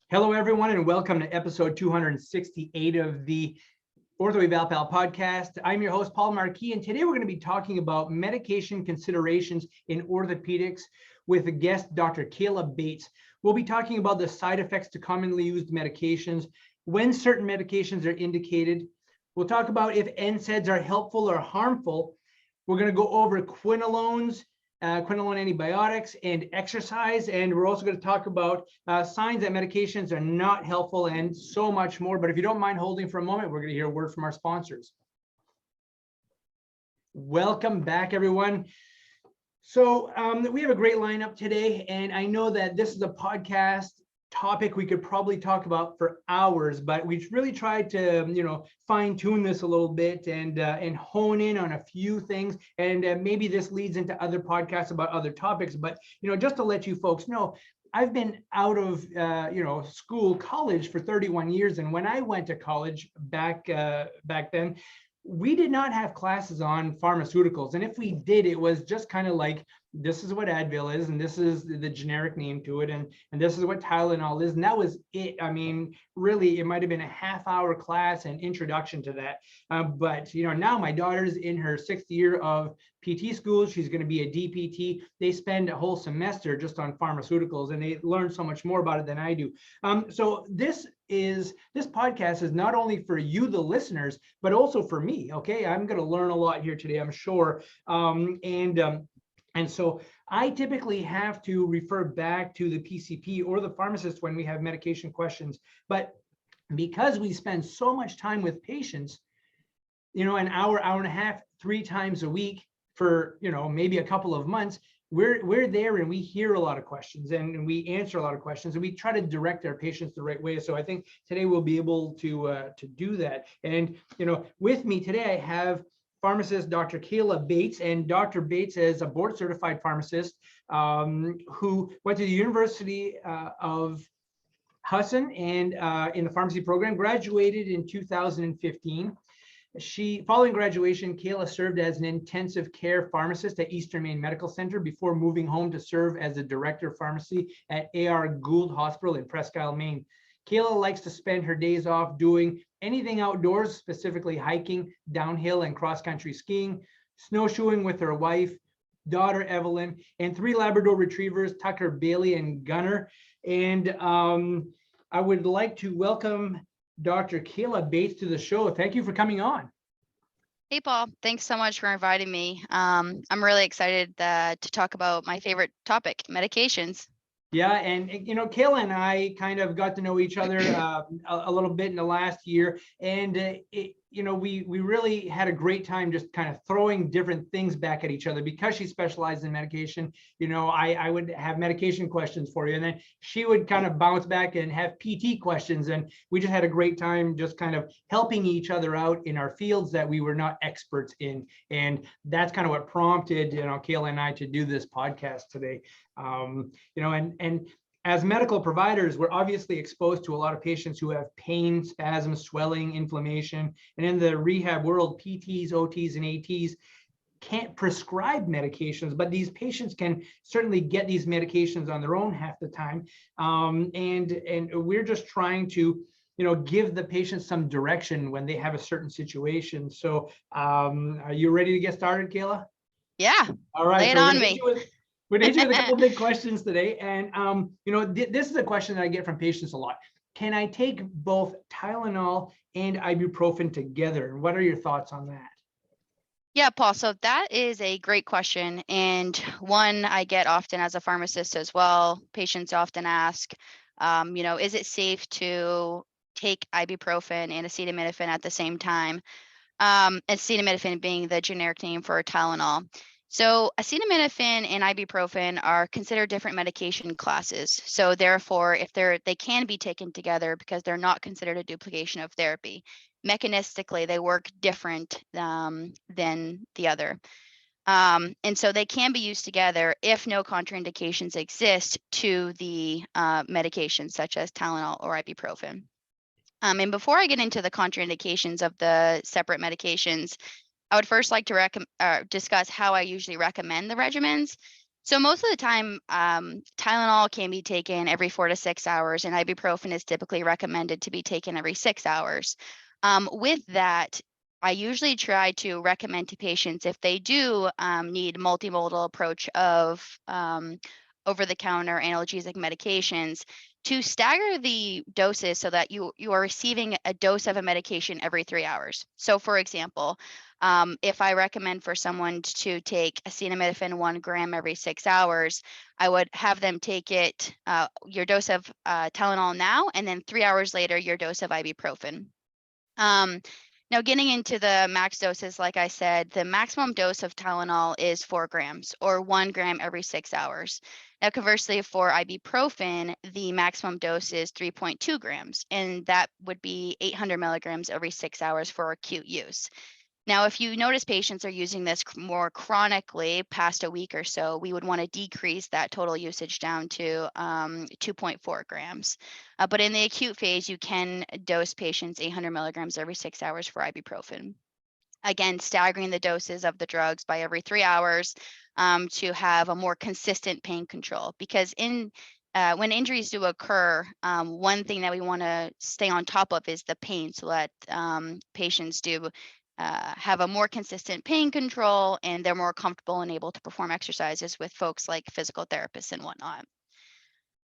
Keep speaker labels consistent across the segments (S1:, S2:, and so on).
S1: Hello, everyone, and welcome to episode 268 of the Ortho Eval podcast. I'm your host, Paul Marquis, and today we're going to be talking about medication considerations in orthopedics with a guest, Dr. Kayla Bates. We'll be talking about the side effects to commonly used medications, when certain medications are indicated. We'll talk about if NSAIDs are helpful or harmful. We're going to go over quinolones, quinolone antibiotics, and exercise. And we're also going to talk about signs that medications are not helpful and so much more. But if you don't mind holding for a moment, we're going to hear a word from our sponsors. Welcome back, everyone. So we have a great lineup today, and I know that this is a podcast topic we could probably talk about for hours, but we've really tried to, fine tune this a little bit and hone in on a few things. And maybe this leads into other podcasts about other topics. But just to let you folks know, I've been out of college for 31 years, and when I went to college back then, we did not have classes on pharmaceuticals. And if we did, it was just kind of like, this is what Advil is, and this is the generic name to it, and this is what Tylenol is, and that was it. I mean, really, it might have been a half-hour class and introduction to that. But now my daughter's in her 6th year of PT school. She's going to be a DPT. They spend a whole semester just on pharmaceuticals, and they learn so much more about it than I do. So this podcast is not only for you, the listeners, but also for me. Okay, I'm going to learn a lot here today, I'm sure. And so I typically have to refer back to the PCP or the pharmacist when we have medication questions. But because we spend so much time with patients, an hour, hour and a half, 3 times a week for, maybe a couple of months, we're there and we hear a lot of questions and we answer a lot of questions and we try to direct our patients the right way. So I think today we'll be able to do that. And, with me today, I have pharmacist Dr. Kayla Bates, and Dr. Bates is a board certified pharmacist who went to the University of Hudson and in the pharmacy program, graduated in 2015. Following graduation, Kayla served as an intensive care pharmacist at Eastern Maine Medical Center before moving home to serve as the director of pharmacy at A.R. Gould Hospital in Presque Isle, Maine. Kayla likes to spend her days off doing anything outdoors, specifically hiking, downhill, and cross-country skiing, snowshoeing with her wife, daughter Evelyn, and 3 Labrador retrievers, Tucker, Bailey, and Gunner. And I would like to welcome Dr. Kayla Bates to the show. Thank you for coming on.
S2: Hey, Paul. Thanks so much for inviting me. I'm really excited to talk about my favorite topic, medications.
S1: Yeah, and Kayla and I kind of got to know each other a little bit in the last year, and we really had a great time just kind of throwing different things back at each other because she specialized in medication. I would have medication questions for you, and then she would kind of bounce back and have PT questions, and we just had a great time just kind of helping each other out in our fields that we were not experts in, and that's kind of what prompted Kayla and I to do this podcast today. And as medical providers, we're obviously exposed to a lot of patients who have pain, spasms, swelling, inflammation. And in the rehab world, PTs, OTs, and ATs can't prescribe medications, but these patients can certainly get these medications on their own half the time. And we're just trying to give the patient some direction when they have a certain situation. So are you ready to get started, Kayla?
S2: Yeah.
S1: All right.
S2: Lay it on me.
S1: We're going to hit you with a couple big questions today. And, this is a question that I get from patients a lot. Can I take both Tylenol and ibuprofen together? What are your thoughts on that?
S2: Yeah, Paul. So that is a great question. And one I get often as a pharmacist as well. Patients often ask, is it safe to take ibuprofen and acetaminophen at the same time? Acetaminophen being the generic name for Tylenol. So acetaminophen and ibuprofen are considered different medication classes. So therefore, if they can be taken together because they're not considered a duplication of therapy. Mechanistically, they work different than the other. And so they can be used together if no contraindications exist to the medications such as Tylenol or ibuprofen. And before I get into the contraindications of the separate medications, I would first like to discuss how I usually recommend the regimens. So most of the time, Tylenol can be taken every 4 to 6 hours, and ibuprofen is typically recommended to be taken every 6 hours. With that, I usually try to recommend to patients if they do need multimodal approach of over-the-counter analgesic medications to stagger the doses so that you are receiving a dose of a medication every 3 hours. So, for example, if I recommend for someone to take acetaminophen 1 gram every 6 hours, I would have them take it, your dose of Tylenol now, and then 3 hours later, your dose of ibuprofen. Now, getting into the max doses, like I said, the maximum dose of Tylenol is 4 grams or 1 gram every 6 hours. Now, conversely, for ibuprofen, the maximum dose is 3.2 grams, and that would be 800 milligrams every 6 hours for acute use. Now, if you notice patients are using this more chronically past a week or so, we would want to decrease that total usage down to 2.4 grams. But in the acute phase, you can dose patients 800 milligrams every 6 hours for ibuprofen. Again, staggering the doses of the drugs by every 3 hours to have a more consistent pain control. Because when injuries do occur, one thing that we want to stay on top of is the pain, so that patients do have a more consistent pain control, and they're more comfortable and able to perform exercises with folks like physical therapists and whatnot.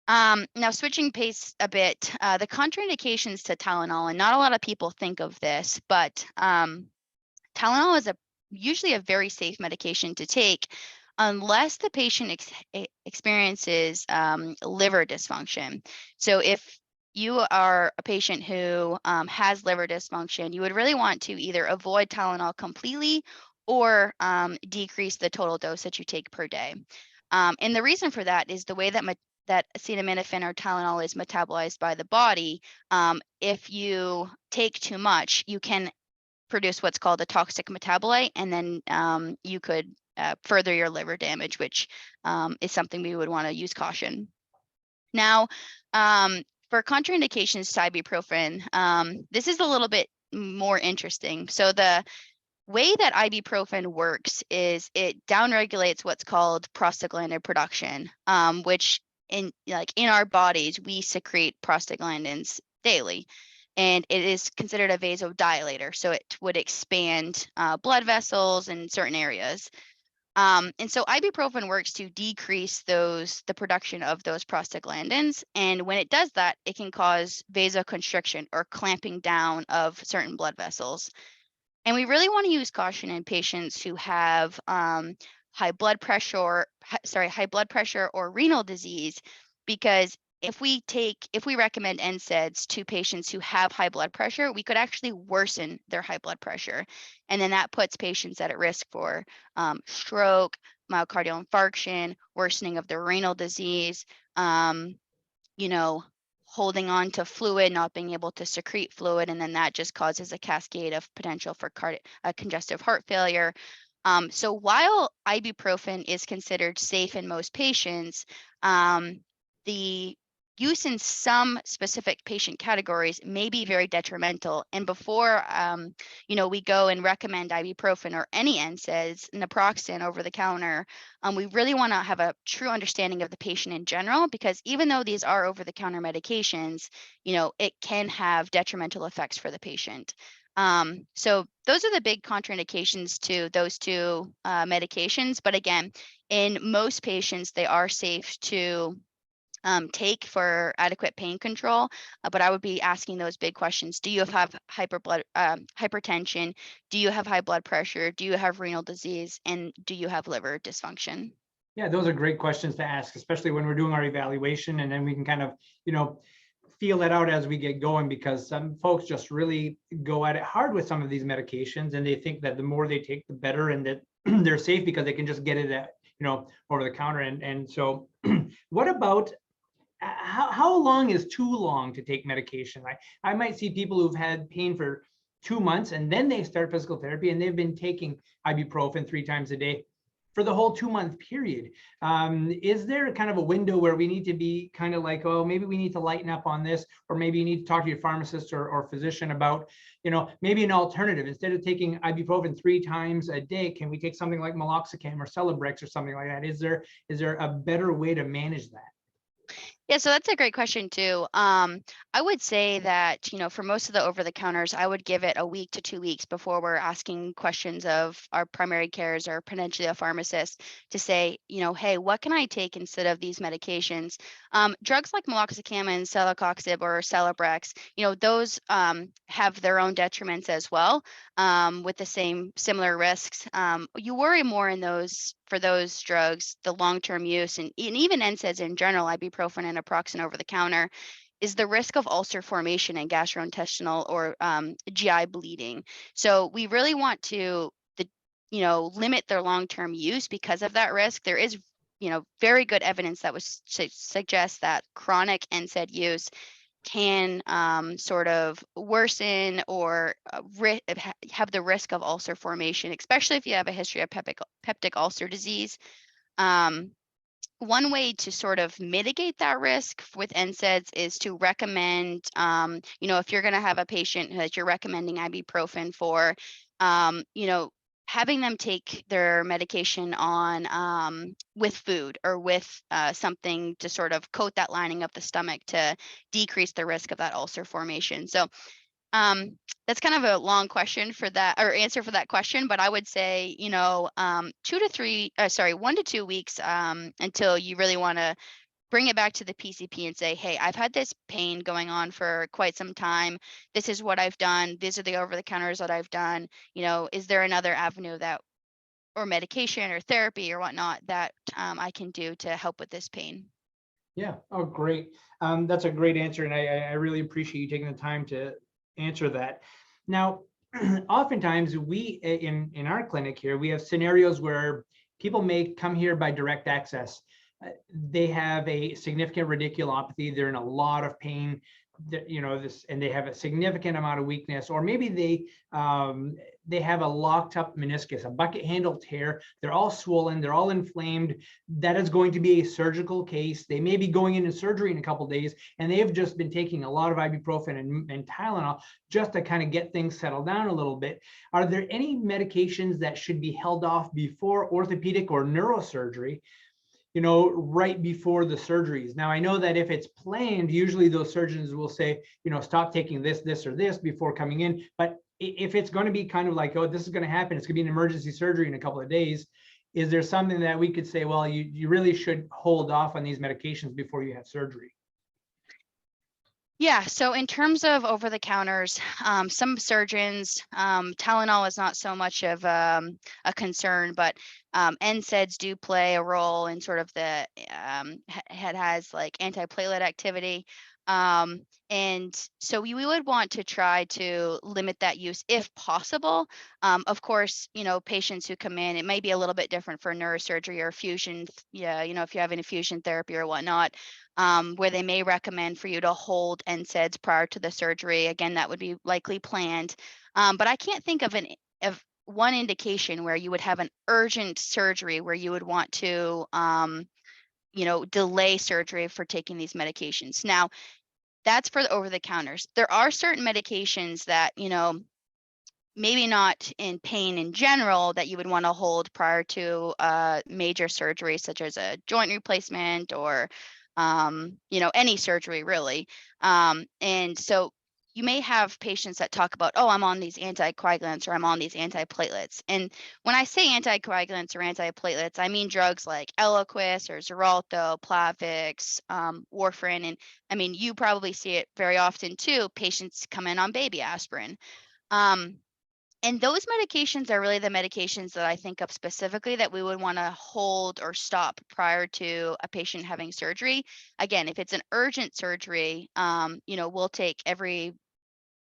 S2: Now, switching pace a bit, the contraindications to Tylenol, and not a lot of people think of this, but Tylenol is usually a very safe medication to take unless the patient experiences liver dysfunction. So if you are a patient who has liver dysfunction, you would really want to either avoid Tylenol completely or decrease the total dose that you take per day. And the reason for that is the way that acetaminophen or Tylenol is metabolized by the body. If you take too much, you can produce what's called a toxic metabolite, and then you could further your liver damage, which is something we would want to use caution. Now, for contraindications to ibuprofen, this is a little bit more interesting. So the way that ibuprofen works is it downregulates what's called prostaglandin production, which in our bodies, we secrete prostaglandins daily. And it is considered a vasodilator, so it would expand blood vessels in certain areas. And so ibuprofen works to decrease the production of those prostaglandins. And when it does that, it can cause vasoconstriction or clamping down of certain blood vessels. And we really want to use caution in patients who have high blood pressure or renal disease, because if we recommend NSAIDs to patients who have high blood pressure, we could actually worsen their high blood pressure. And then that puts patients at risk for stroke, myocardial infarction, worsening of their renal disease, holding on to fluid, not being able to secrete fluid, and then that just causes a cascade of potential for congestive heart failure. So while ibuprofen is considered safe in most patients, the use in some specific patient categories may be very detrimental. And before we go and recommend ibuprofen or any NSAIDs, naproxen over the counter, we really want to have a true understanding of the patient in general, because even though these are over the counter medications, it can have detrimental effects for the patient. So those are the big contraindications to those two medications. But again, in most patients, they are safe to take for adequate pain control. But I would be asking those big questions. Do you have hypertension? Do you have high blood pressure? Do you have renal disease? And do you have liver dysfunction?
S1: Yeah, those are great questions to ask, especially when we're doing our evaluation, and then we can kind of, feel it out as we get going, because some folks just really go at it hard with some of these medications, and they think that the more they take, the better, and that they're safe because they can just get it at, over the counter. And so what about how long is too long to take medication? I might see people who've had pain for 2 months, and then they start physical therapy, and they've been taking ibuprofen 3 times a day for the whole 2-month period. Is there kind of a window where we need to be kind of like, oh, maybe we need to lighten up on this, or maybe you need to talk to your pharmacist or physician about, maybe an alternative? Instead of taking ibuprofen 3 times a day, can we take something like meloxicam or Celebrex or something like that? Is there a better way to manage that?
S2: Yeah, so that's a great question too. I would say that, for most of the over the counters, I would give it a week to 2 weeks before we're asking questions of our primary cares or potentially a pharmacist to say, hey, what can I take instead of these medications? Drugs like meloxicam and celecoxib or Celebrex, those have their own detriments as well, with the similar risks. You worry more in those for those drugs, the long-term use, and even NSAIDs in general, ibuprofen and naproxen over the counter, is the risk of ulcer formation and gastrointestinal or GI bleeding. So we really want to, limit their long-term use because of that risk. There is, very good evidence that was suggests that chronic NSAID use can sort of worsen or have the risk of ulcer formation, especially if you have a history of peptic ulcer disease. Um, One way to sort of mitigate that risk with NSAIDs is to recommend, if you're going to have a patient that you're recommending ibuprofen for, having them take their medication on with food or with something to sort of coat that lining of the stomach to decrease the risk of that ulcer formation. So that's kind of a long question for that, or answer for that question, but I would say, 1 to 2 weeks until you really want to bring it back to the PCP and say, hey, I've had this pain going on for quite some time. This is what I've done. These are the over the counters that I've done. Is there another avenue that, or medication or therapy or whatnot that I can do to help with this pain?
S1: Yeah. Oh, great. That's a great answer. And I really appreciate you taking the time to answer that. Now, oftentimes we, in our clinic here, we have scenarios where people may come here by direct access. They have a significant radiculopathy. They're in a lot of pain, and they have a significant amount of weakness, or maybe they have a locked up meniscus, a bucket handle tear. They're all swollen. They're all inflamed. That is going to be a surgical case. They may be going into surgery in a couple of days, and they have just been taking a lot of ibuprofen and Tylenol just to kind of get things settled down a little bit. Are there any medications that should be held off before orthopedic or neurosurgery, right before the surgeries? Now, I know that if it's planned, usually those surgeons will say, stop taking this or this before coming in. But if it's going to be kind of like, oh, this is going to happen, it's going to be an emergency surgery in a couple of days, is there something that we could say, well, you really should hold off on these medications before you have surgery?
S2: Yeah, so in terms of over the counters, some surgeons, Tylenol is not so much of a concern, but NSAIDs do play a role in sort of the, it has like antiplatelet activity. And so we would want to try to limit that use if possible. Of course, patients who come in, it may be a little bit different for neurosurgery or fusion. Yeah, if you have an infusion therapy or whatnot, where they may recommend for you to hold NSAIDs prior to the surgery. Again, that would be likely planned. But I can't think of one indication where you would have an urgent surgery where you would want to, delay surgery for taking these medications. Now, that's for the over the counters. There are certain medications that, maybe not in pain in general that you would want to hold prior to major surgery, such as a joint replacement or, any surgery really. And so you may have patients that talk about, oh, I'm on these anticoagulants or I'm on these antiplatelets. And when I say anticoagulants or antiplatelets, I mean drugs like Eliquis or Xarelto, Plavix, warfarin. And I mean, you probably see it very often too. Patients come in on baby aspirin. And those medications are really the medications that I think of specifically that we would want to hold or stop prior to a patient having surgery. Again, if it's an urgent surgery, we'll take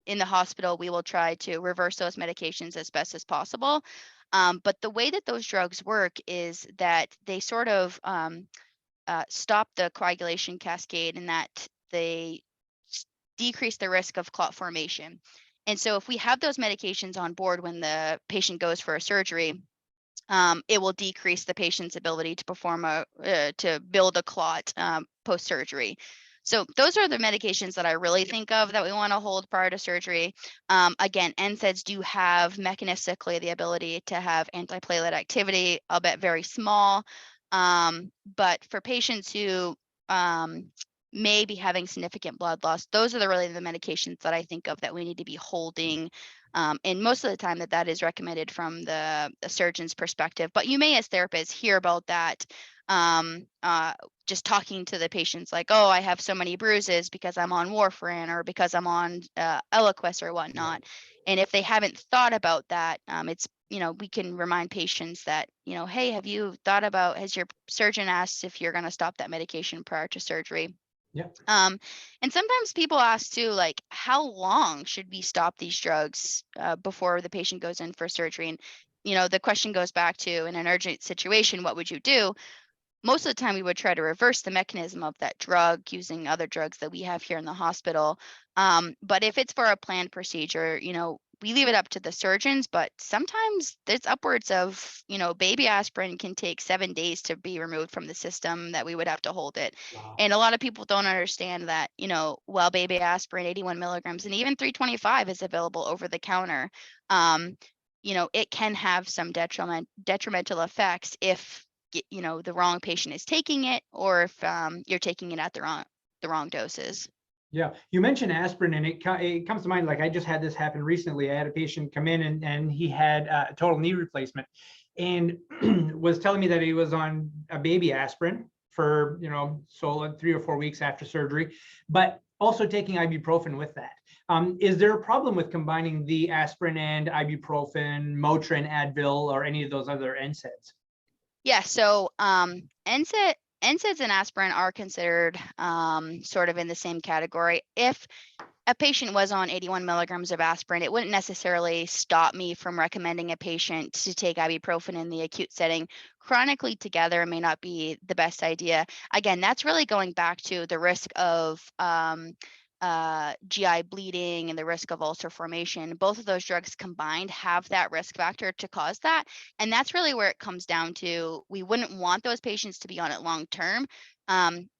S2: in the hospital, we will try to reverse those medications as best as possible. But the way that those drugs work is that they sort of stop the coagulation cascade and that they decrease the risk of clot formation. And so if we have those medications on board when the patient goes for a surgery, it will decrease the patient's ability to perform to build a clot post-surgery. So those are the medications that I really think of that we want to hold prior to surgery. Again, NSAIDs do have mechanistically the ability to have antiplatelet activity, albeit very small. But for patients who may be having significant blood loss, those are really the medications that I think of that we need to be holding. And most of the time that is recommended from the surgeon's perspective. But you may, as therapists, hear about that just talking to the patients like, oh, I have so many bruises because I'm on warfarin or because I'm on Eliquis or whatnot. And if they haven't thought about that, it's, we can remind patients that, hey, have you thought about, has your surgeon asked if you're going to stop that medication prior to surgery?
S1: Yeah.
S2: And sometimes people ask too, like, how long should we stop these drugs before the patient goes in for surgery? And, the question goes back to, in an urgent situation, what would you do? Most of the time we would try to reverse the mechanism of that drug using other drugs that we have here in the hospital. But if it's for a planned procedure, we leave it up to the surgeons, but sometimes there's upwards of, baby aspirin can take 7 days to be removed from the system that we would have to hold it.
S1: Wow.
S2: And a lot of people don't understand that, while baby aspirin 81 milligrams and even 325 is available over the counter, it can have some detrimental effects if the wrong patient is taking it, or if you're taking it at the wrong doses.
S1: Yeah, you mentioned aspirin, and it comes to mind. Like, I just had this happen recently. I had a patient come in, and he had a total knee replacement, and was telling me that he was on a baby aspirin for so 3 or 4 weeks after surgery, but also taking ibuprofen with that. Is there a problem with combining the aspirin and ibuprofen, Motrin, Advil, or any of those other NSAIDs?
S2: Yeah, so NSAIDs and aspirin are considered sort of in the same category. If a patient was on 81 milligrams of aspirin, it wouldn't necessarily stop me from recommending a patient to take ibuprofen in the acute setting. Chronically together may not be the best idea. Again, that's really going back to the risk of GI bleeding and the risk of ulcer formation. Both of those drugs combined have that risk factor to cause that. And that's really where it comes down to. We wouldn't want those patients to be on it long term.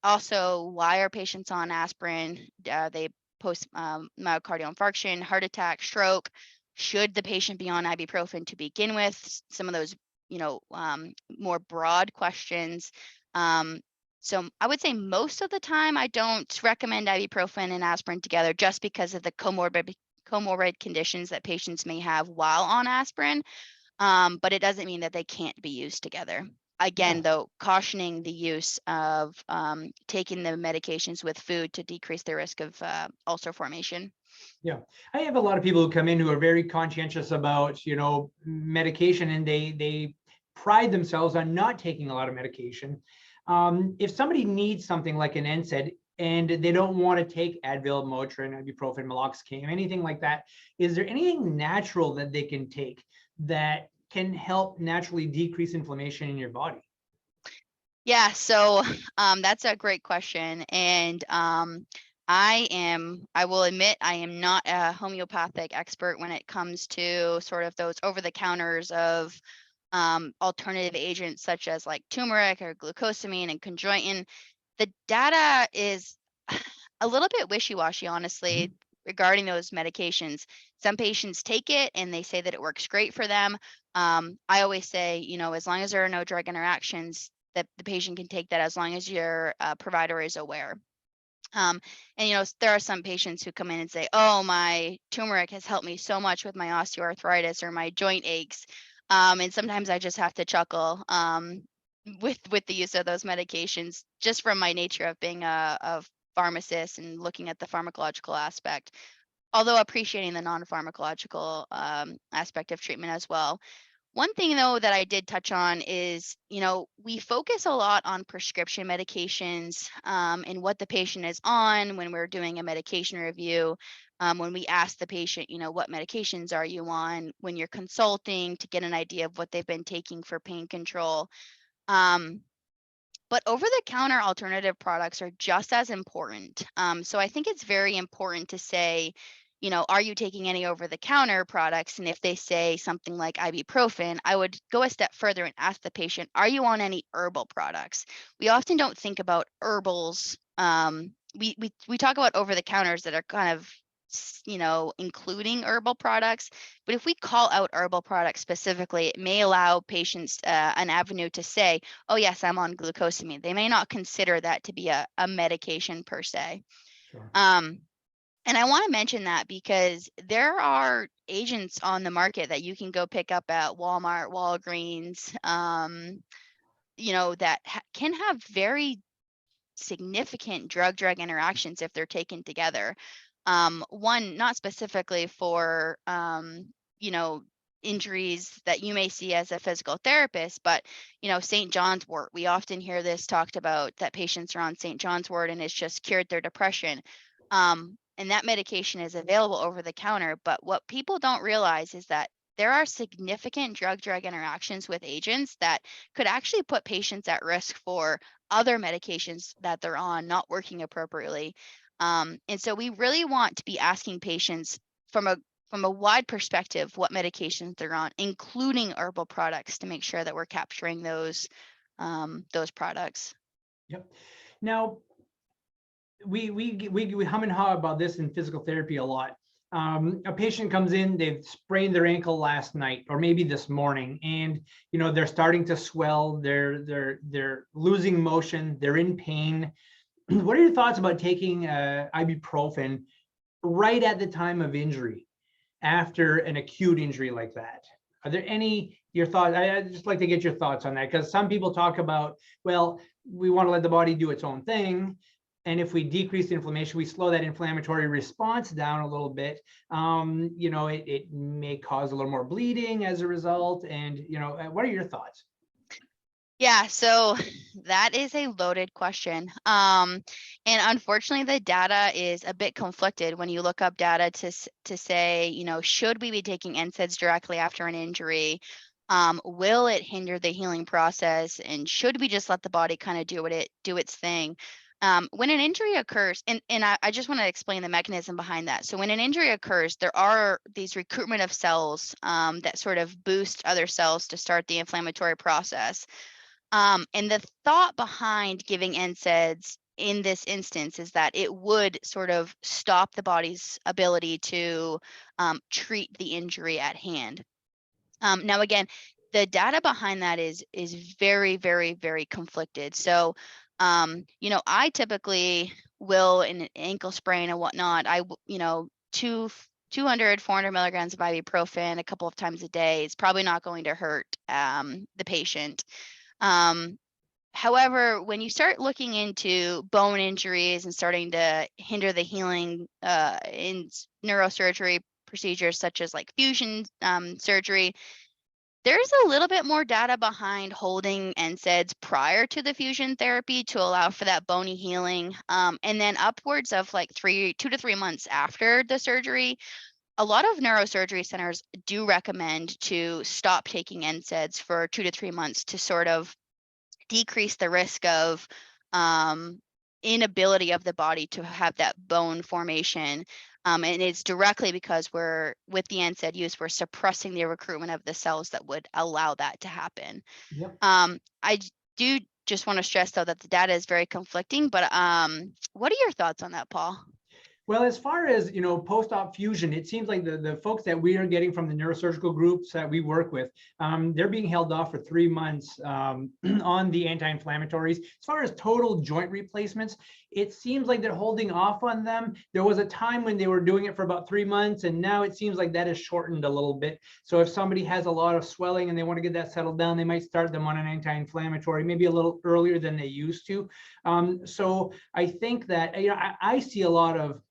S2: Also, why are patients on aspirin? They post myocardial infarction, heart attack, stroke. Should the patient be on ibuprofen to begin with? Some of those, more broad questions. So I would say most of the time I don't recommend ibuprofen and aspirin together just because of the comorbid conditions that patients may have while on aspirin. But it doesn't mean that they can't be used together. Again,
S1: Yeah.
S2: though, cautioning the use of taking the medications with food to decrease the risk of ulcer formation.
S1: Yeah, I have a lot of people who come in who are very conscientious about, medication, and they pride themselves on not taking a lot of medication. If somebody needs something like an NSAID and they don't want to take Advil, Motrin, ibuprofen, meloxicam, anything like that, is there anything natural that they can take that can help naturally decrease inflammation in your body?
S2: Yeah, so that's a great question. And I will admit, I am not a homeopathic expert when it comes to sort of those over the counters of alternative agents such as like turmeric or glucosamine and chondroitin. The data is a little bit wishy-washy, honestly, regarding those medications. Some patients take it and they say that it works great for them. I always say, as long as there are no drug interactions, that the patient can take that as long as your provider is aware. And there are some patients who come in and say, oh, my turmeric has helped me so much with my osteoarthritis or my joint aches. And sometimes I just have to chuckle with the use of those medications, just from my nature of being a pharmacist and looking at the pharmacological aspect, although appreciating the non-pharmacological aspect of treatment as well. One thing, though, that I did touch on is, we focus a lot on prescription medications and what the patient is on when we're doing a medication review. When we ask the patient, what medications are you on, when you're consulting to get an idea of what they've been taking for pain control. But over-the-counter alternative products are just as important. So I think it's very important to say, are you taking any over-the-counter products? And if they say something like ibuprofen, I would go a step further and ask the patient, are you on any herbal products? We often don't think about herbals. We talk about over-the-counters that are kind of, including herbal products. But if we call out herbal products specifically, it may allow patients an avenue to say, oh, yes, I'm on glucosamine. They may not consider that to be a medication per se.
S1: Sure.
S2: And I want to mention that because there are agents on the market that you can go pick up at Walmart, Walgreens, that can have very significant drug-drug interactions if they're taken together. One, not specifically for, injuries that you may see as a physical therapist, but, St. John's wort, we often hear this talked about, that patients are on St. John's wort and it's just cured their depression. And that medication is available over the counter. But what people don't realize is that there are significant drug-drug interactions with agents that could actually put patients at risk for other medications that they're on not working appropriately. And so we really want to be asking patients from a wide perspective what medications they're on, including herbal products, to make sure that we're capturing those products.
S1: Yep. Now, we hum and haw about this in physical therapy a lot. A patient comes in, they've sprained their ankle last night or maybe this morning, and they're starting to swell, they're losing motion, they're in pain. What are your thoughts about taking ibuprofen right at the time of injury, after an acute injury like that? Are there your thoughts? I'd just like to get your thoughts on that, because some people talk about, well, we want to let the body do its own thing. And if we decrease the inflammation, we slow that inflammatory response down a little bit. It may cause a little more bleeding as a result. And, what are your thoughts?
S2: Yeah, so that is a loaded question. And unfortunately, the data is a bit conflicted when you look up data to say, should we be taking NSAIDs directly after an injury? Will it hinder the healing process? And should we just let the body kind of do its thing? When an injury occurs, and I just want to explain the mechanism behind that. So when an injury occurs, there are these recruitment of cells that sort of boost other cells to start the inflammatory process. And the thought behind giving NSAIDs in this instance is that it would sort of stop the body's ability to treat the injury at hand. Now, again, the data behind that is very, very, very conflicted. So, I typically will, in an ankle sprain and whatnot, 200, 400 milligrams of ibuprofen a couple of times a day is probably not going to hurt the patient. However, when you start looking into bone injuries and starting to hinder the healing in neurosurgery procedures such as like fusion surgery, there's a little bit more data behind holding NSAIDs prior to the fusion therapy to allow for that bony healing. And then upwards of like 2 to 3 months after the surgery, a lot of neurosurgery centers do recommend to stop taking NSAIDs for 2 to 3 months to sort of decrease the risk of inability of the body to have that bone formation. And it's directly because with the NSAID use, we're suppressing the recruitment of the cells that would allow that to happen.
S1: Yep.
S2: I do just want to stress, though, that the data is very conflicting, but what are your thoughts on that, Paul?
S1: Well, as far as, post-op fusion, it seems like the folks that we are getting from the neurosurgical groups that we work with, they're being held off for 3 months on the anti-inflammatories. As far as total joint replacements, it seems like they're holding off on them. There was a time when they were doing it for about 3 months, and now it seems like that is shortened a little bit. So if somebody has a lot of swelling and they want to get that settled down, they might start them on an anti-inflammatory, maybe a little earlier than they used to. So I think that, I see a lot of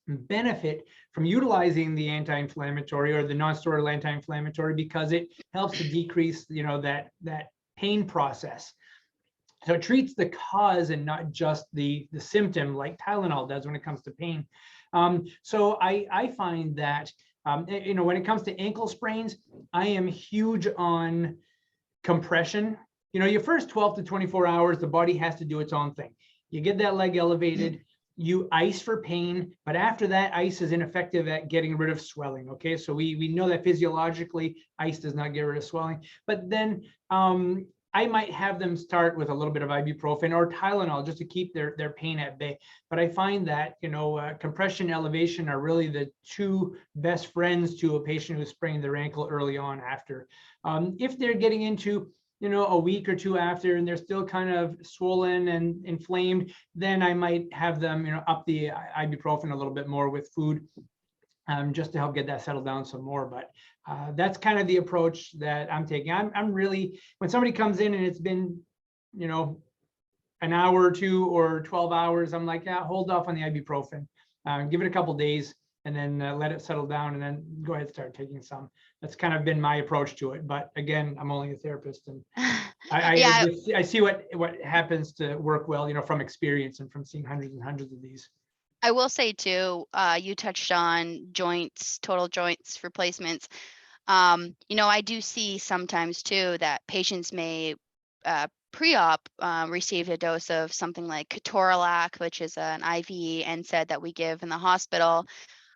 S1: benefit from utilizing the anti-inflammatory or the non-steroidal anti-inflammatory, because it helps to decrease, that pain process. So it treats the cause and not just the symptom, like Tylenol does when it comes to pain. So I find that, when it comes to ankle sprains, I am huge on compression. Your first 12 to 24 hours, the body has to do its own thing. You get that leg elevated, you ice for pain, but after that, ice is ineffective at getting rid of swelling. Okay, so we know that physiologically, ice does not get rid of swelling. But then I might have them start with a little bit of ibuprofen or Tylenol just to keep their pain at bay. But I find that, compression, elevation are really the two best friends to a patient who's spraining their ankle early on after. If they're getting into a week or two after and they're still kind of swollen and inflamed, then I might have them, up the ibuprofen a little bit more with food, just to help get that settled down some more. But that's kind of the approach that I'm taking. I'm really, when somebody comes in and it's been, an hour or two or 12 hours, I'm like, yeah, hold off on the ibuprofen, give it a couple days, and then let it settle down, and then go ahead and start taking some. That's kind of been my approach to it. But again, I'm only a therapist, and
S2: Yeah,
S1: I see what happens to work well, from experience and from seeing hundreds and hundreds of these.
S2: I will say too, you touched on joints, total joints replacements. I do see sometimes too that patients may pre-op receive a dose of something like ketorolac, which is an IV NSAID that we give in the hospital.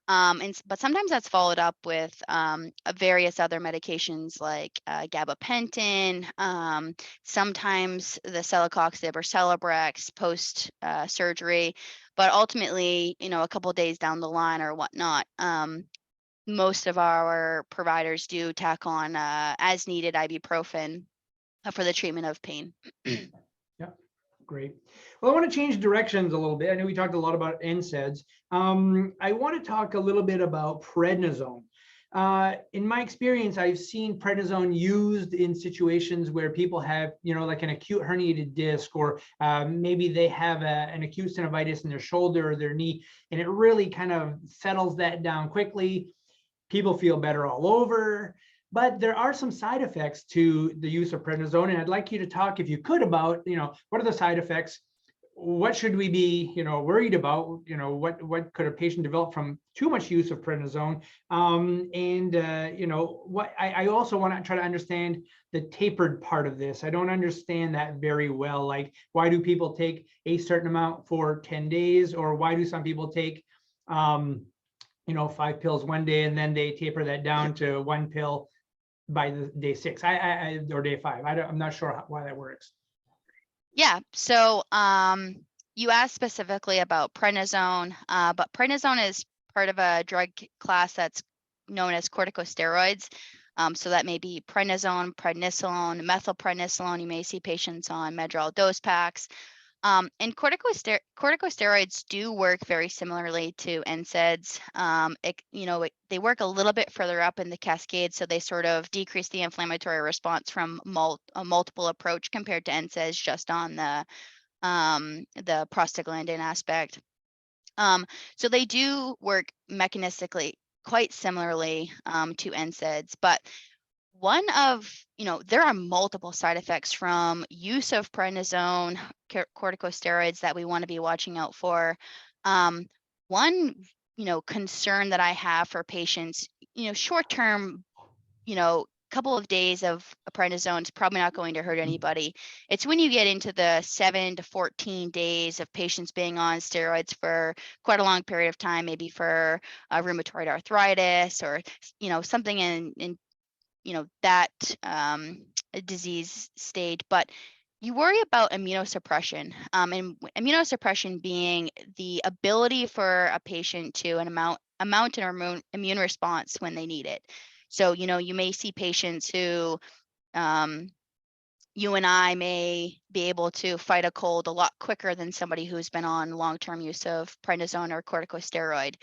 S2: But sometimes that's followed up with various other medications like gabapentin, sometimes the celecoxib or Celebrex post surgery. But ultimately, a couple of days down the line or whatnot, most of our providers do tack on as needed ibuprofen for the treatment of pain.
S1: Yeah, great. Well, I want to change directions a little bit. I know we talked a lot about NSAIDs. I want to talk a little bit about prednisone. In my experience, I've seen prednisone used in situations where people have, like an acute herniated disc, or maybe they have an acute synovitis in their shoulder or their knee, and it really kind of settles that down quickly. People feel better all over. But there are some side effects to the use of prednisone, and I'd like you to talk, if you could, about, what are the side effects? What should we be, worried about? What could a patient develop from too much use of prednisone? What I also want to try to understand the tapered part of this. I don't understand that very well. Like, why do people take a certain amount for 10 days, or why do some people take 5 pills one day and then they taper that down to 1 pill by the day 6, or day 5. I'm not sure why that works.
S2: Yeah. So you asked specifically about prednisone, but prednisone is part of a drug class that's known as corticosteroids. So that may be prednisone, prednisolone, methylprednisolone. You may see patients on Medrol dose packs. And corticosteroids do work very similarly to NSAIDs. They work a little bit further up in the cascade, so they sort of decrease the inflammatory response from a multiple approach compared to NSAIDs just on the prostaglandin aspect. So they do work mechanistically quite similarly to NSAIDs, but there are multiple side effects from use of prednisone, corticosteroids that we want to be watching out for. One, concern that I have for patients, short term, couple of days of prednisone is probably not going to hurt anybody. It's when you get into the 7 to 14 days of patients being on steroids for quite a long period of time, maybe for rheumatoid arthritis or something in that disease state. But you worry about immunosuppression, and immunosuppression being the ability for a patient to mount an immune response when they need it. So, you may see patients who you and I may be able to fight a cold a lot quicker than somebody who's been on long-term use of prednisone or corticosteroid.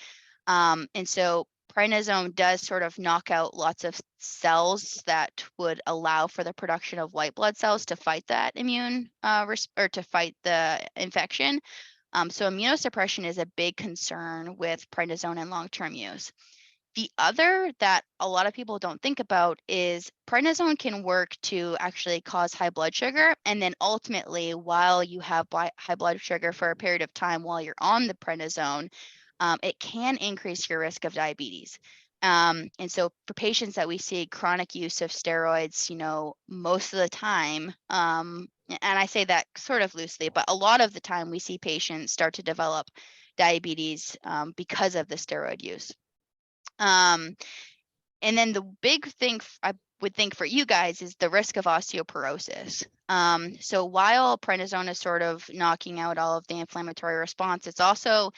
S2: And so prednisone does sort of knock out lots of cells that would allow for the production of white blood cells to fight that immune or to fight the infection. So immunosuppression is a big concern with prednisone and long-term use. The other that a lot of people don't think about is prednisone can work to actually cause high blood sugar. And then ultimately, while you have high blood sugar for a period of time while you're on the prednisone, it can increase your risk of diabetes. And so for patients that we see chronic use of steroids, most of the time, And I say that sort of loosely, but a lot of the time we see patients start to develop diabetes because of the steroid use. And then the big thing I would think for you guys is the risk of osteoporosis. So while prednisone is sort of knocking out all of the inflammatory response, it's also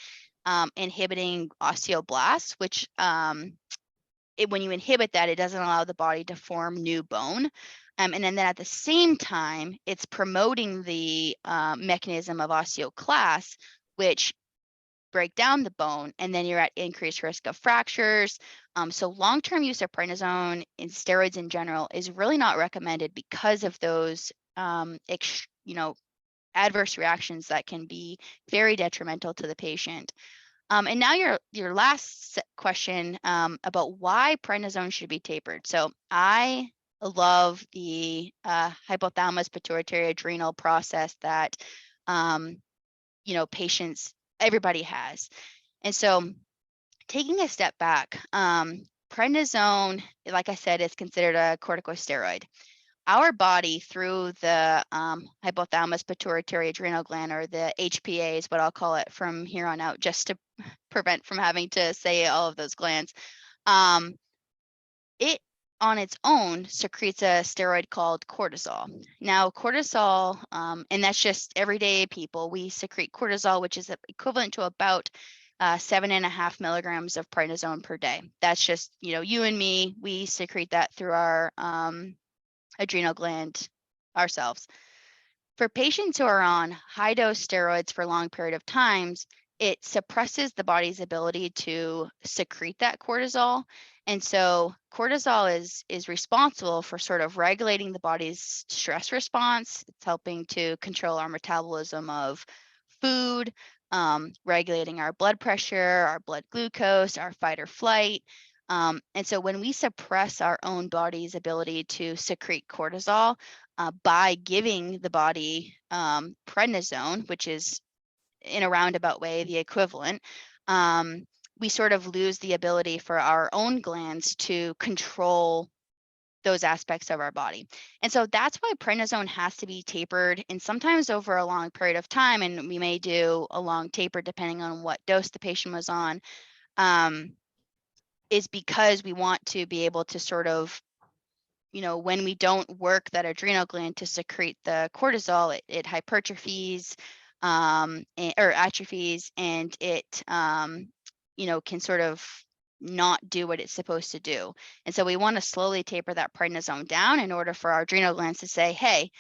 S2: inhibiting osteoblasts, which when you inhibit that, it doesn't allow the body to form new bone. And then at the same time, it's promoting the mechanism of osteoclasts, which break down the bone, and then you're at increased risk of fractures. So long-term use of prednisone and steroids in general is really not recommended because of those, adverse reactions that can be very detrimental to the patient. And now your last question about why prednisone should be tapered. So I love the hypothalamus pituitary adrenal process that patients, everybody has. And so taking a step back, prednisone, like I said, is considered a corticosteroid. Our body, through the hypothalamus pituitary adrenal gland, or the HPA is what I'll call it from here on out, just to prevent from having to say all of those glands. It on its own secretes a steroid called cortisol. Now, cortisol, and that's just everyday people, we secrete cortisol, which is equivalent to about 7.5 milligrams of prednisone per day. That's just, you and me, we secrete that through our adrenal gland ourselves. For patients who are on high dose steroids for a long period of times, it suppresses the body's ability to secrete that cortisol. And so cortisol is responsible for sort of regulating the body's stress response. It's helping to control our metabolism of food, regulating our blood pressure, our blood glucose, our fight or flight. And so when we suppress our own body's ability to secrete cortisol by giving the body prednisone, which is in a roundabout way the equivalent, we sort of lose the ability for our own glands to control those aspects of our body. And so that's why prednisone has to be tapered, and sometimes over a long period of time, and we may do a long taper depending on what dose the patient was on, is because we want to be able to sort of, when we don't work that adrenal gland to secrete the cortisol, it hypertrophies or atrophies, and it can sort of not do what it's supposed to do. And so we want to slowly taper that prednisone down in order for our adrenal glands to say, hey,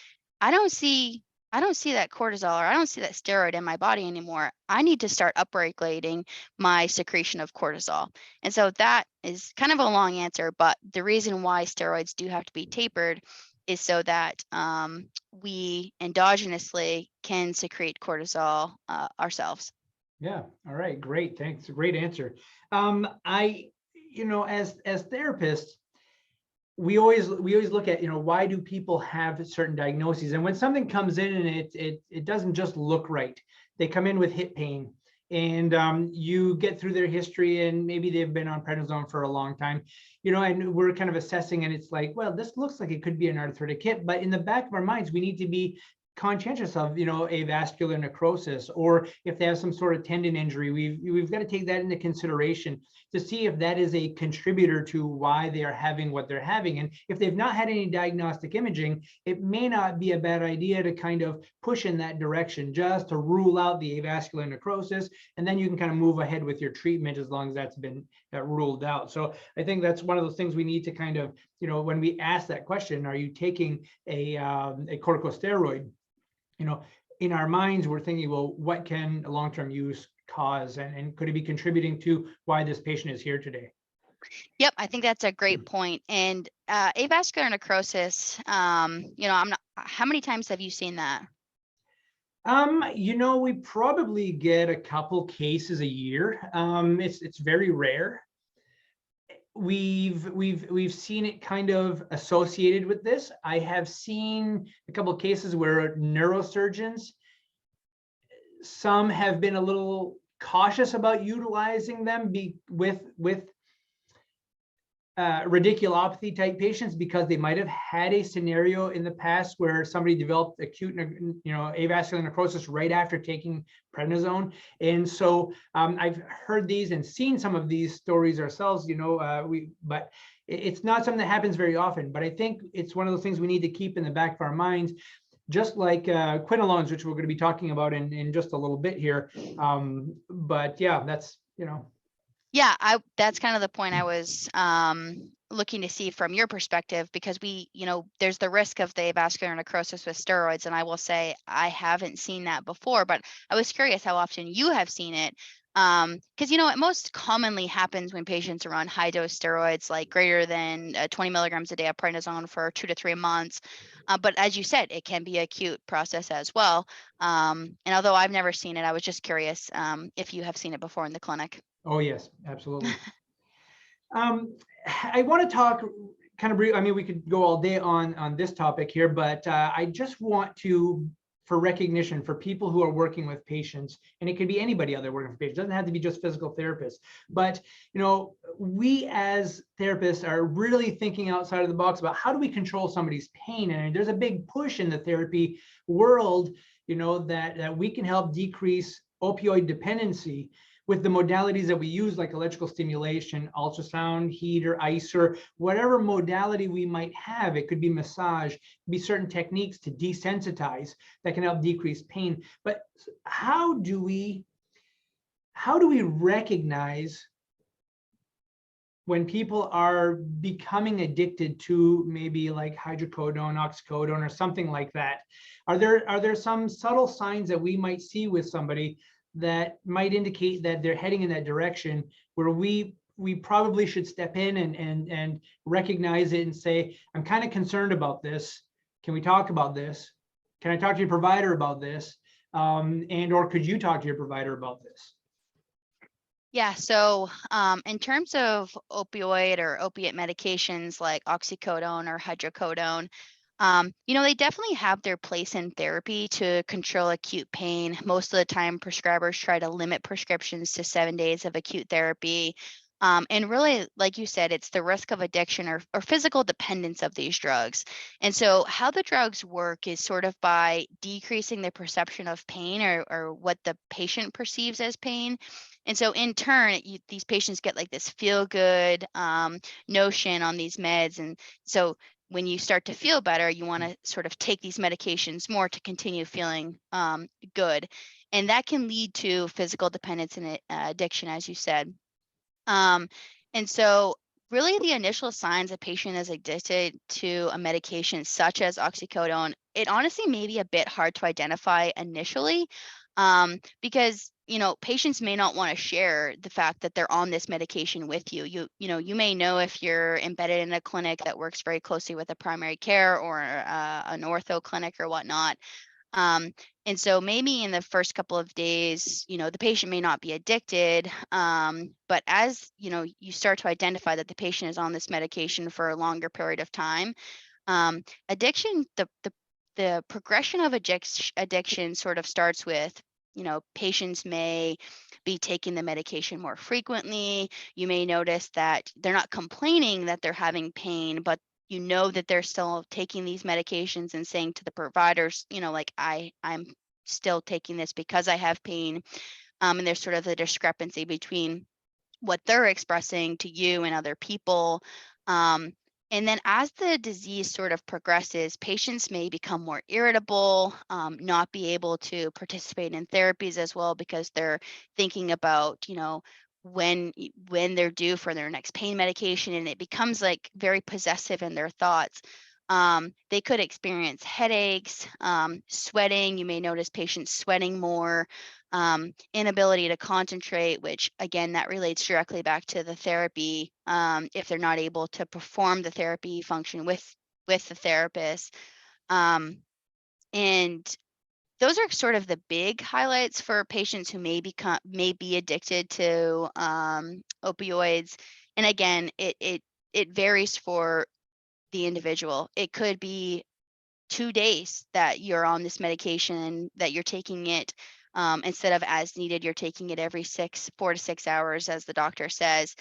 S2: I don't see that cortisol, or I don't see that steroid in my body anymore. I need to start upregulating my secretion of cortisol. And so that is kind of a long answer, but the reason why steroids do have to be tapered is so that we endogenously can secrete cortisol ourselves.
S1: Yeah. All right. Great. Thanks. Great answer. As therapists, we always look at, why do people have certain diagnoses? And when something comes in and it doesn't just look right, they come in with hip pain, and you get through their history, and maybe they've been on prednisone for a long time, and we're kind of assessing, and it's like, well, this looks like it could be an arthritic hip, but in the back of our minds, we need to be conscientious of, avascular necrosis, or if they have some sort of tendon injury, we've got to take that into consideration to see if that is a contributor to why they are having what they're having. And if they've not had any diagnostic imaging, it may not be a bad idea to kind of push in that direction just to rule out the avascular necrosis, and then you can kind of move ahead with your treatment as long as that's been ruled out. So I think that's one of those things we need to kind of, when we ask that question, are you taking a corticosteroid? In our minds, we're thinking, well, what can long-term use cause, and could it be contributing to why this patient is here today?
S2: Yep, I think that's a great point. And avascular necrosis, I'm not. How many times have you seen that?
S1: We probably get a couple cases a year. It's very rare. We've seen it kind of associated with this. I have seen a couple of cases where neurosurgeons, some have been a little cautious about utilizing them with radiculopathy type patients because they might have had a scenario in the past where somebody developed acute, avascular necrosis right after taking prednisone. And so I've heard these and seen some of these stories ourselves, but it's not something that happens very often. But I think it's one of those things we need to keep in the back of our minds, just like quinolones, which we're going to be talking about in just a little bit here. But yeah, that's,
S2: Yeah, that's kind of the point I was looking to see from your perspective, because there's the risk of the avascular necrosis with steroids, and I will say I haven't seen that before, but I was curious how often you have seen it. Because it most commonly happens when patients are on high dose steroids, like greater than 20 milligrams a day of prednisone for 2 to 3 months. But as you said, it can be an acute process as well. And although I've never seen it, I was just curious if you have seen it before in the clinic.
S1: Oh, yes, absolutely. I want to talk kind of brief. I mean, we could go all day on this topic here, but I just want to, for recognition for people who are working with patients, and it could be anybody out there working with patients, it doesn't have to be just physical therapists, but we as therapists are really thinking outside of the box about how do we control somebody's pain. And there's a big push in the therapy world, that we can help decrease opioid dependency with the modalities that we use, like electrical stimulation, ultrasound, heat, or ice, or whatever modality we might have. It could be massage, be certain techniques to desensitize that can help decrease pain. But how do we recognize when people are becoming addicted to maybe like hydrocodone, oxycodone, or something like that? Are there some subtle signs that we might see with somebody that might indicate that they're heading in that direction, where we probably should step in and recognize it and say, I'm kind of concerned about this. Can we talk about this? Can I talk to your provider about this? Or could you talk to your provider about this?
S2: Yeah, so in terms of opioid or opiate medications like oxycodone or hydrocodone, they definitely have their place in therapy to control acute pain. Most of the time, prescribers try to limit prescriptions to 7 days of acute therapy. And really, like you said, it's the risk of addiction or physical dependence of these drugs. And so, how the drugs work is sort of by decreasing the perception of pain or what the patient perceives as pain. And so, in turn, these patients get like this feel good notion on these meds. And so, when you start to feel better, you want to sort of take these medications more to continue feeling good. And that can lead to physical dependence and addiction, as you said. And so really the initial signs a patient is addicted to a medication such as oxycodone, it honestly may be a bit hard to identify initially, because patients may not want to share the fact that they're on this medication with you. You may know if you're embedded in a clinic that works very closely with a primary care or an ortho clinic or whatnot. And so maybe in the first couple of days, the patient may not be addicted. But as you start to identify that the patient is on this medication for a longer period of time, addiction, the progression of addiction sort of starts with, patients may be taking the medication more frequently. You may notice that they're not complaining that they're having pain, but that they're still taking these medications and saying to the providers, like I'm still taking this because I have pain. And there's sort of the discrepancy between what they're expressing to you and other people. And then as the disease sort of progresses, patients may become more irritable, not be able to participate in therapies as well because they're thinking about, when they're due for their next pain medication, and it becomes like very possessive in their thoughts. They could experience headaches, sweating. You may notice patients sweating more, inability to concentrate, which again, that relates directly back to the therapy. If they're not able to perform the therapy function with the therapist. And those are sort of the big highlights for patients who may be addicted to opioids. And again, it varies for the individual. It could be 2 days that you're on this medication, that you're taking it instead of as needed, you're taking it every 4 to 6 hours, as the doctor says.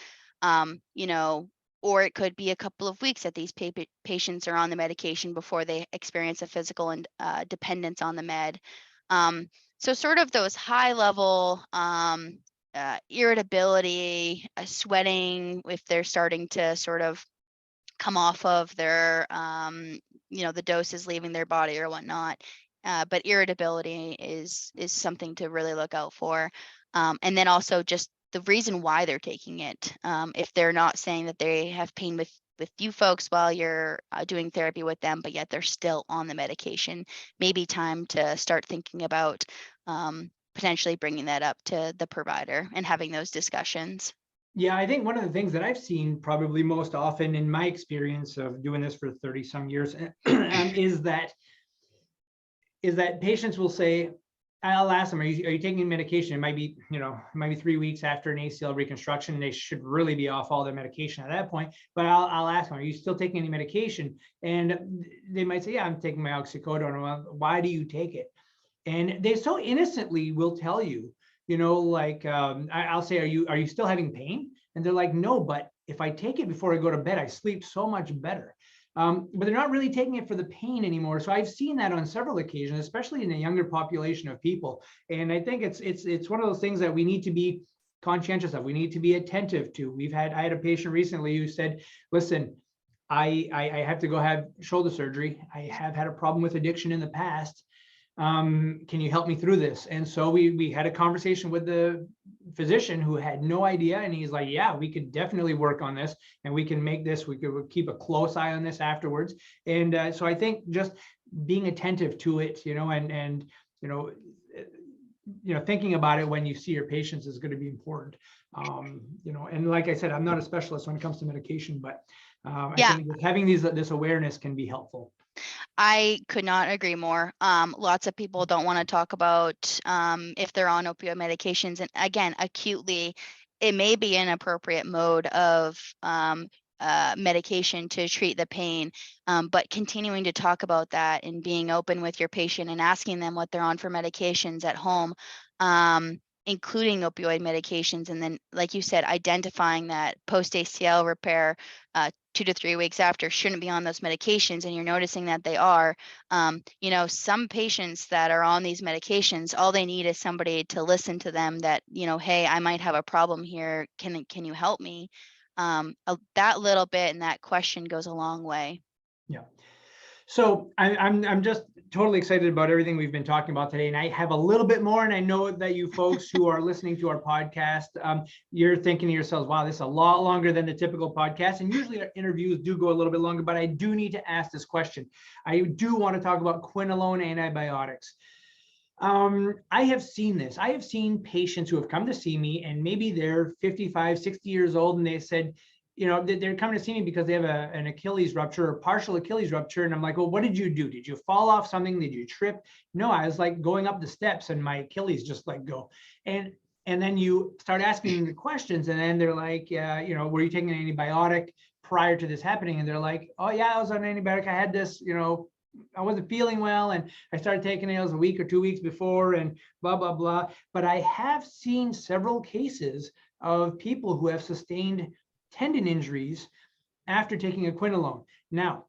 S2: or it could be a couple of weeks that these patients are on the medication before they experience a physical and dependence on the med. So sort of those high level irritability, sweating, if they're starting to sort of come off of their, the dose is leaving their body or whatnot. But irritability is something to really look out for. And then also just the reason why they're taking it. If they're not saying that they have pain with you folks while you're doing therapy with them, but yet they're still on the medication, maybe time to start thinking about potentially bringing that up to the provider and having those discussions.
S1: Yeah, I think one of the things that I've seen probably most often in my experience of doing this for 30 some years is that patients will say, I'll ask them, are you taking medication? It might be, it might be 3 weeks after an ACL reconstruction, and they should really be off all their medication at that point. But I'll ask them, are you still taking any medication? And they might say, yeah, I'm taking my oxycodone. Well, why do you take it? And they so innocently will tell you, I'll say, are you still having pain? And they're like, no, but if I take it before I go to bed, I sleep so much better. But they're not really taking it for the pain anymore. So I've seen that on several occasions, especially in a younger population of people. And I think it's one of those things that we need to be conscientious of. We need to be attentive to. I had a patient recently who said, listen, I have to go have shoulder surgery. I have had a problem with addiction in the past. Can you help me through this? And so we had a conversation with the physician who had no idea. And he's like, yeah, we could definitely work on this, and we can make this, we could keep a close eye on this afterwards. And so I think just being attentive to it, and thinking about it when you see your patients is going to be important. And like I said, I'm not a specialist when it comes to medication, but I think having this awareness can be helpful.
S2: I could not agree more. Lots of people don't want to talk about if they're on opioid medications. And again, acutely, it may be an appropriate mode of medication to treat the pain, but continuing to talk about that and being open with your patient and asking them what they're on for medications at home, including opioid medications. And then, like you said, identifying that post-ACL repair 2 to 3 weeks after shouldn't be on those medications, and you're noticing that they are. Some patients that are on these medications, all they need is somebody to listen to them that, hey, I might have a problem here. Can you help me? That little bit and that question goes a long way.
S1: Yeah. So I'm just totally excited about everything we've been talking about today, and I have a little bit more. And I know that you folks who are listening to our podcast, you're thinking to yourselves, "Wow, this is a lot longer than the typical podcast." And usually our interviews do go a little bit longer, but I do need to ask this question. I do want to talk about quinolone antibiotics. I have seen this. I have seen patients who have come to see me, and maybe they're 55, 60 years old, and they said, they're coming to see me because they have an Achilles rupture or partial Achilles rupture. And I'm like, well, what did you do? Did you fall off something? Did you trip? No, I was like going up the steps and my Achilles just let go. And then you start asking the questions, and then they're like, yeah, were you taking an antibiotic prior to this happening? And they're like, oh yeah, I was on an antibiotic. I had this, I wasn't feeling well, and I started taking it a week or 2 weeks before, and blah, blah, blah. But I have seen several cases of people who have sustained tendon injuries after taking a quinolone. Now,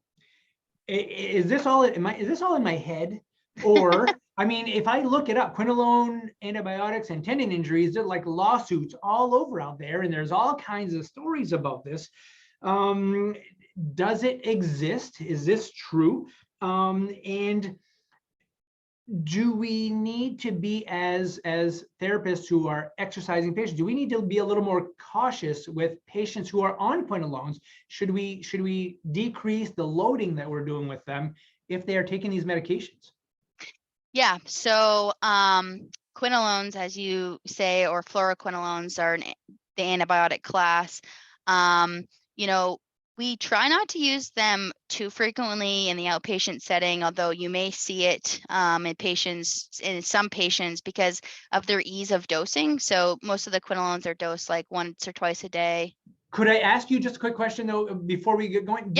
S1: is this all in my head? Or, I mean, if I look it up, quinolone antibiotics and tendon injuries, they're like lawsuits all over out there, and there's all kinds of stories about this. Does it exist? Is this true? And do we need to be, as therapists who are exercising patients, do we need to be a little more cautious with patients who are on quinolones? Should we decrease the loading that we're doing with them if they are taking these medications?
S2: Yeah. So quinolones, as you say, or fluoroquinolones, are the antibiotic class. We try not to use them too frequently in the outpatient setting, although you may see it in some patients because of their ease of dosing. So most of the quinolones are dosed like once or twice a day.
S1: Could I ask you just a quick question though, before we get going?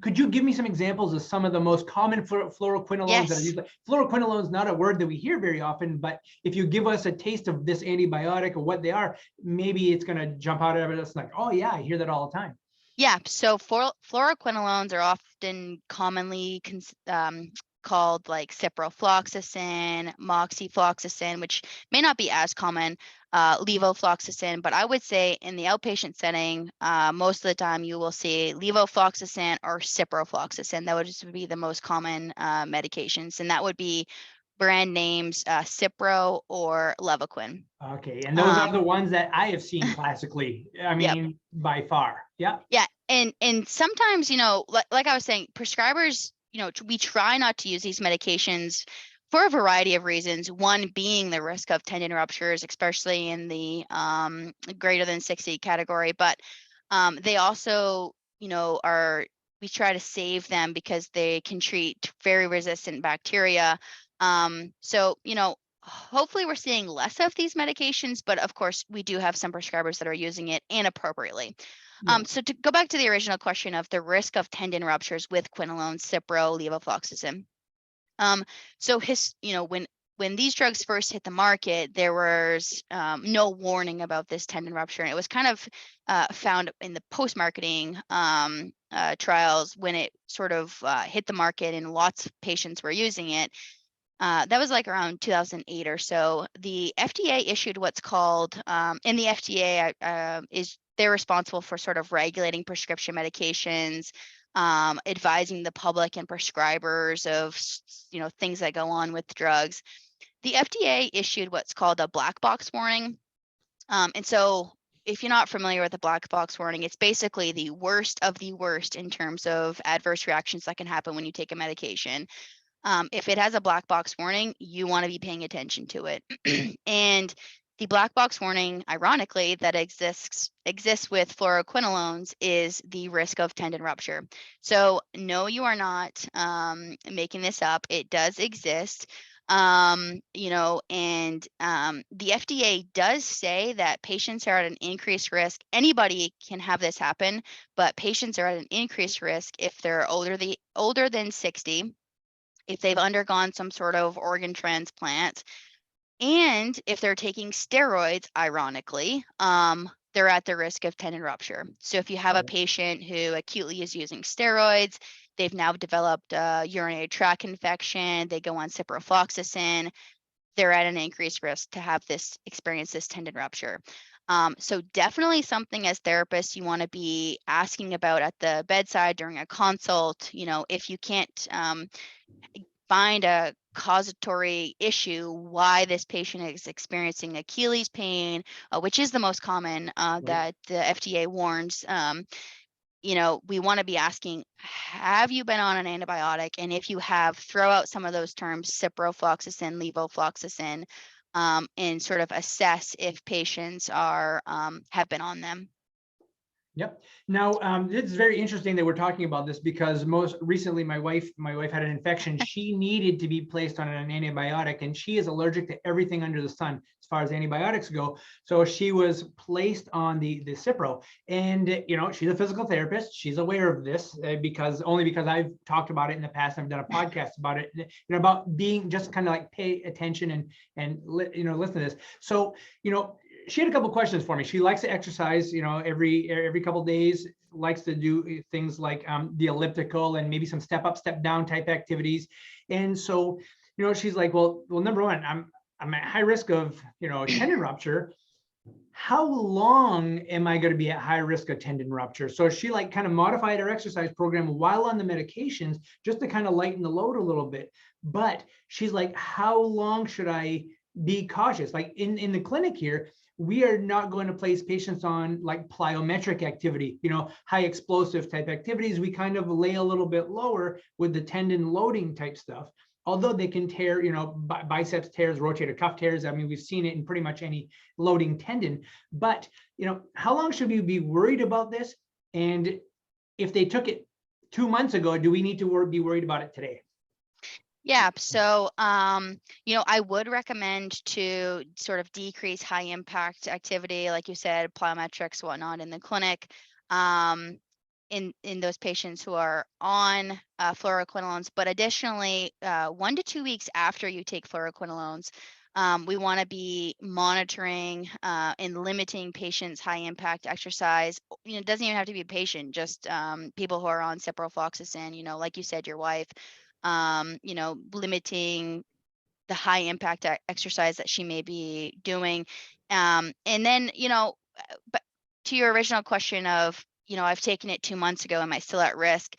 S1: Could you give me some examples of some of the most common fluoroquinolones that are used? Fluoroquinolone is not a word that we hear very often, but if you give us a taste of this antibiotic or what they are, maybe it's going to jump out at us like, oh yeah, I hear that all the time.
S2: Yeah, so fluoroquinolones are often commonly called like ciprofloxacin, moxifloxacin, which may not be as common, levofloxacin, but I would say in the outpatient setting, most of the time you will see levofloxacin or ciprofloxacin. That would just be the most common medications, and that would be brand names Cipro or Levaquin.
S1: Okay, and those are the
S2: Um,
S1: ones that I have seen classically. I
S2: yep.
S1: mean, by far. Yeah.
S2: Yeah, and sometimes, like I was saying, prescribers, we try not to use these medications for a variety of reasons. One being the risk of tendon ruptures, especially in the greater than 60 category, but they also, are we try to save them because they can treat very resistant bacteria. So, hopefully we're seeing less of these medications, but of course we do have some prescribers that are using it inappropriately.
S1: Yeah.
S2: So to go back to the original question of the risk of tendon ruptures with quinolone, cipro, levofloxacin. So when these drugs first hit the market, there was no warning about this tendon rupture, and it was kind of found in the post-marketing trials when it sort of hit the market and lots of patients were using it. That was like around 2008 or so. The FDA issued what's called, and the FDA is they're responsible for sort of regulating prescription medications, advising the public and prescribers of things that go on with drugs. The FDA issued what's called a black box warning, and so if you're not familiar with the black box warning, it's basically the worst of the worst in terms of adverse reactions that can happen when you take a medication. If it has a black box warning, you want to be paying attention to it. And the black box warning, ironically, that exists with fluoroquinolones is the risk of tendon rupture. So no, you are not making this up. It does exist. And the FDA does say that patients are at an increased risk. Anybody can have this happen, but patients are at an increased risk if they're older than 60, if they've undergone some sort of organ transplant, and if they're taking steroids, ironically, they're at the risk of tendon rupture. So if you have a patient who acutely is using steroids, they've now developed a urinary tract infection, they go on ciprofloxacin, they're at an increased risk to have experience this tendon rupture. So definitely something as therapists you want to be asking about at the bedside during a consult. If you can't find a causatory issue why this patient is experiencing Achilles pain, which is the most common that the FDA warns. We want to be asking, have you been on an antibiotic? And if you have, throw out some of those terms, ciprofloxacin, levofloxacin, and sort of assess if patients are have been on them.
S1: Yep. Now, it's very interesting that we're talking about this because most recently my wife had an infection. She needed to be placed on an antibiotic, and she is allergic to everything under the sun as far as antibiotics go. So she was placed on the cipro, and she's a physical therapist. She's aware of this because I've talked about it in the past. I've done a podcast about it, about being just kind of like pay attention and listen to this. So she had a couple questions for me. She likes to exercise, every couple of days, likes to do things like the elliptical and maybe some step up, step down type activities. And so, she's like, well, number one, I'm at high risk of, tendon rupture. How long am I going to be at high risk of tendon rupture? So she kind of modified her exercise program while on the medications just to kind of lighten the load a little bit. But she's like, how long should I be cautious? Like in the clinic here, we are not going to place patients on like plyometric activity, high explosive type activities. We kind of lay a little bit lower with the tendon loading type stuff. Although they can tear, biceps tears, rotator cuff tears. I mean, we've seen it in pretty much any loading tendon. But, how long should we be worried about this? And if they took it 2 months ago, do we need to be worried about it today?
S2: Yeah, so I would recommend to sort of decrease high impact activity, like you said, plyometrics, whatnot, in the clinic. In those patients who are on fluoroquinolones, but additionally, 1 to 2 weeks after you take fluoroquinolones, We want to be monitoring and limiting patients' high impact exercise. It doesn't even have to be a patient, just people who are on ciprofloxacin, like you said, your wife, limiting the high impact exercise that she may be doing. And then, but to your original question of, I've taken it 2 months ago, am I still at risk?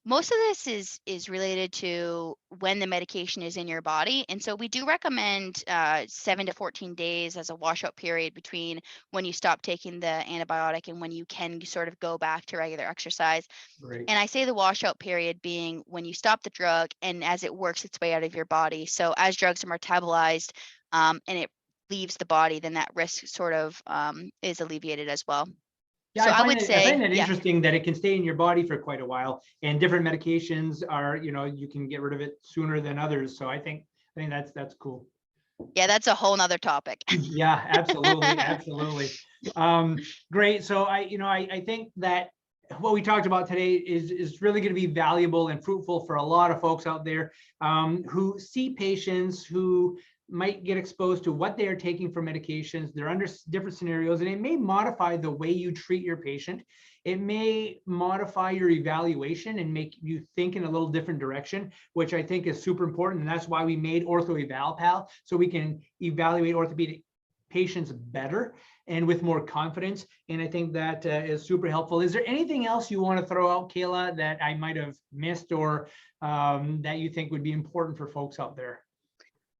S2: Most of this is related to when the medication is in your body. And so we do recommend 7 to 14 days as a washout period between when you stop taking the antibiotic and when you can sort of go back to regular exercise.
S1: Right.
S2: And I say the washout period being when you stop the drug and as it works its way out of your body. So as drugs are metabolized and it leaves the body, then that risk sort of is alleviated as well.
S1: Yeah,
S2: So I would
S1: I
S2: say,
S1: find that
S2: yeah,
S1: interesting that it can stay in your body for quite a while, and different medications are, you can get rid of it sooner than others. So I think that's cool.
S2: yeah, that's a whole nother topic.
S1: Yeah, absolutely, absolutely. Great. So I think that what we talked about today is really going to be valuable and fruitful for a lot of folks out there who see patients who might get exposed to what they are taking for medications. They're under different scenarios, and it may modify the way you treat your patient. It may modify your evaluation and make you think in a little different direction, which I think is super important. And that's why we made Ortho Eval Pal, so we can evaluate orthopedic patients better and with more confidence. And I think that is super helpful. Is there anything else you want to throw out, Kayla, that I might have missed or that you think would be important for folks out there?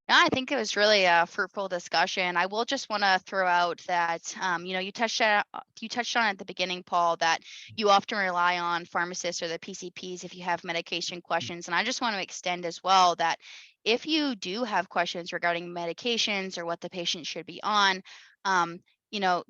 S2: No, I think it was really a fruitful discussion. I will just want to throw out that, you touched on at the beginning, Paul, that you often rely on pharmacists or the PCPs if you have medication questions. And I just want to extend as well that if you do have questions regarding medications or what the patient should be on,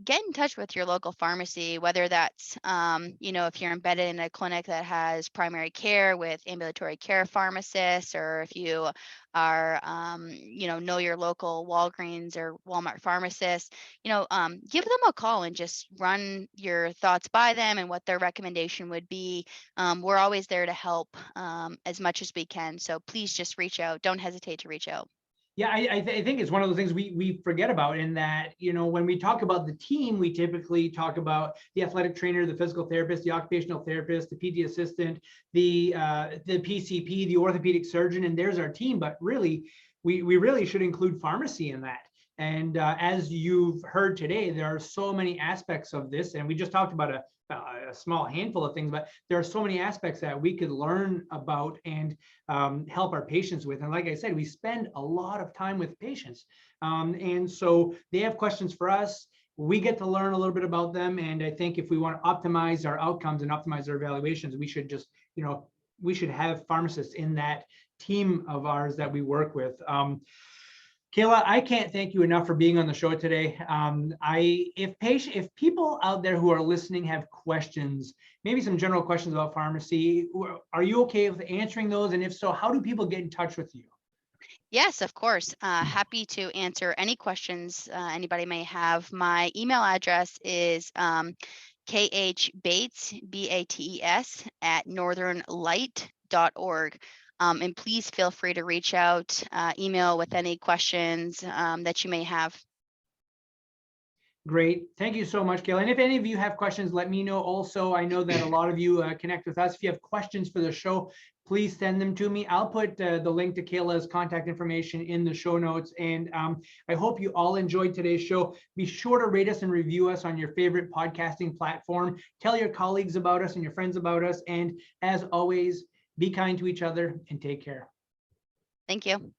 S2: get in touch with your local pharmacy, whether that's, if you're embedded in a clinic that has primary care with ambulatory care pharmacists, or if you are, know your local Walgreens or Walmart pharmacist, give them a call and just run your thoughts by them and what their recommendation would be. We're always there to help as much as we can. So please just reach out. Don't hesitate to reach out.
S1: Yeah, I think it's one of those things we forget about, in that, when we talk about the team, we typically talk about the athletic trainer, the physical therapist, the occupational therapist, the PT assistant, the PCP, the orthopedic surgeon, and there's our team. But really, we really should include pharmacy in that. And as you've heard today, there are so many aspects of this, and we just talked about a small handful of things, but there are so many aspects that we could learn about and help our patients with. And like I said, we spend a lot of time with patients. And so they have questions for us. We get to learn a little bit about them. And I think if we want to optimize our outcomes and optimize our evaluations, we should just, we should have pharmacists in that team of ours that we work with. Kayla, I can't thank you enough for being on the show today. If people out there who are listening have questions, maybe some general questions about pharmacy, are you okay with answering those? And if so, how do people get in touch with you?
S2: Yes, of course. Happy to answer any questions anybody may have. My email address is khbates, BATES, at northernlight.org. And please feel free to reach out, email with any questions that you may have.
S1: Great. Thank you so much, Kayla. And if any of you have questions, let me know also. I know that a lot of you connect with us. If you have questions for the show, please send them to me. I'll put the link to Kayla's contact information in the show notes. And I hope you all enjoyed today's show. Be sure to rate us and review us on your favorite podcasting platform. Tell your colleagues about us and your friends about us. And as always, be kind to each other and take care.
S2: Thank you.